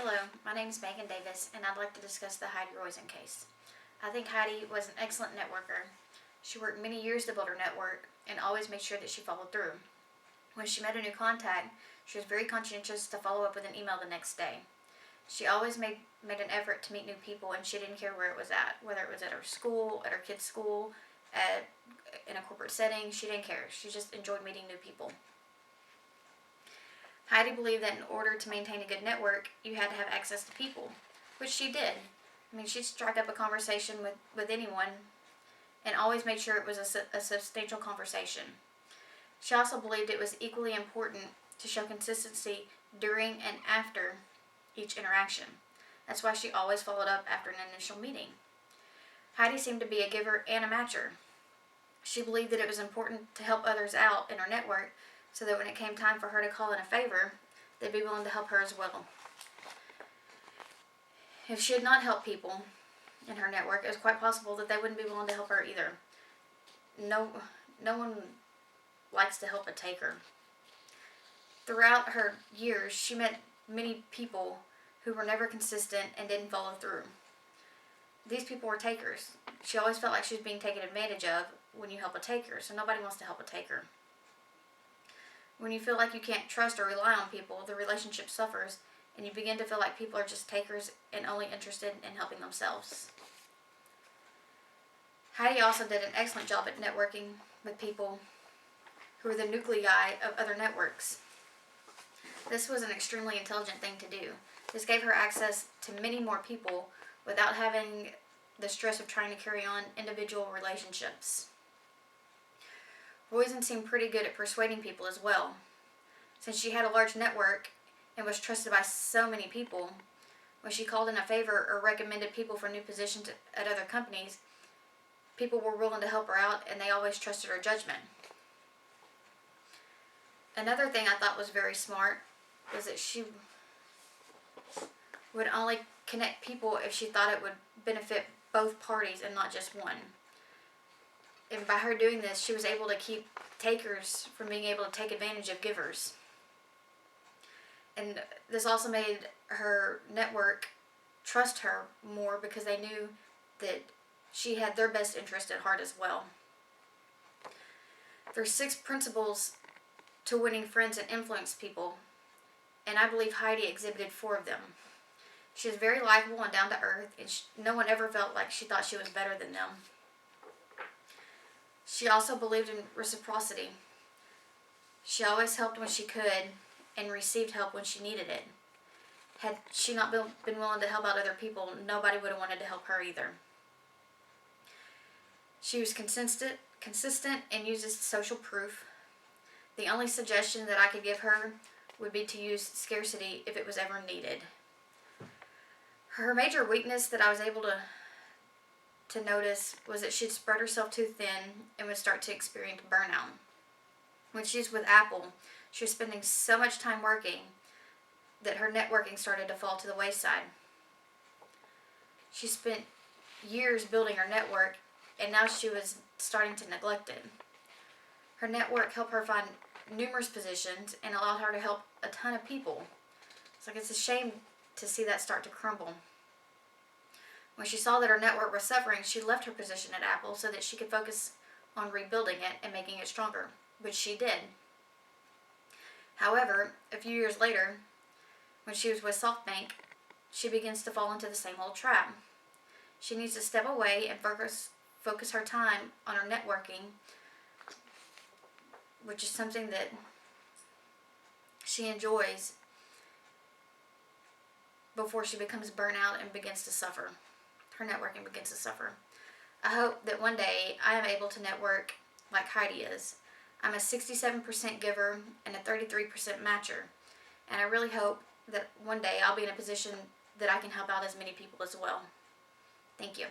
Hello, my name is Megan Davis, and I'd like to discuss the Heidi Roizen case. I think Heidi was an excellent networker. She worked many years to build her network and always made sure that she followed through. When she met a new contact, she was very conscientious to follow up with an email the next day. She always made an effort to meet new people, and she didn't care where it was at, whether it was at her school, at her kid's school, in a corporate setting. She didn't care. She just enjoyed meeting new people. Heidi believed that in order to maintain a good network, you had to have access to people, which she did. She'd strike up a conversation with anyone and always made sure it was a substantial conversation. She also believed it was equally important to show consistency during and after each interaction. That's why she always followed up after an initial meeting. Heidi seemed to be a giver and a matcher. She believed that it was important to help others out in her network so that when it came time for her to call in a favor, they'd be willing to help her as well. If she had not helped people in her network, it was quite possible that they wouldn't be willing to help her either. No one likes to help a taker. Throughout her years, she met many people who were never consistent and didn't follow through. These people were takers. She always felt like she was being taken advantage of when you help a taker, so nobody wants to help a taker. When you feel like you can't trust or rely on people, the relationship suffers, and you begin to feel like people are just takers and only interested in helping themselves. Heidi also did an excellent job at networking with people who were the nuclei of other networks. This was an extremely intelligent thing to do. This gave her access to many more people without having the stress of trying to carry on individual relationships. Roizen seemed pretty good at persuading people as well. Since she had a large network and was trusted by so many people, when she called in a favor or recommended people for new positions at other companies, people were willing to help her out and they always trusted her judgment. Another thing I thought was very smart was that she would only connect people if she thought it would benefit both parties and not just one. And by her doing this, she was able to keep takers from being able to take advantage of givers. And this also made her network trust her more because they knew that she had their best interest at heart as well. There's 6 principles to winning friends and influence people, and I believe Heidi exhibited 4 of them. She was very likable and down to earth, and no one ever felt like she thought she was better than them. She also believed in reciprocity. She always helped when she could and received help when she needed it. Had she not been willing to help out other people, nobody would have wanted to help her either. She was consistent and uses social proof. The only suggestion that I could give her would be to use scarcity if it was ever needed. Her major weakness that I was able to notice was that she'd spread herself too thin and would start to experience burnout. When she was with Apple, she was spending so much time working that her networking started to fall to the wayside. She spent years building her network, and now she was starting to neglect it. Her network helped her find numerous positions and allowed her to help a ton of people. It's a shame to see that start to crumble. When she saw that her network was suffering, she left her position at Apple so that she could focus on rebuilding it and making it stronger, which she did. However, a few years later, when she was with SoftBank, she begins to fall into the same old trap. She needs to step away and focus her time on her networking, which is something that she enjoys, before she becomes burnt out and begins to suffer. Her networking begins to suffer. I hope that one day I am able to network like Heidi is. I'm a 67% giver and a 33% matcher. And I really hope that one day I'll be in a position that I can help out as many people as well. Thank you.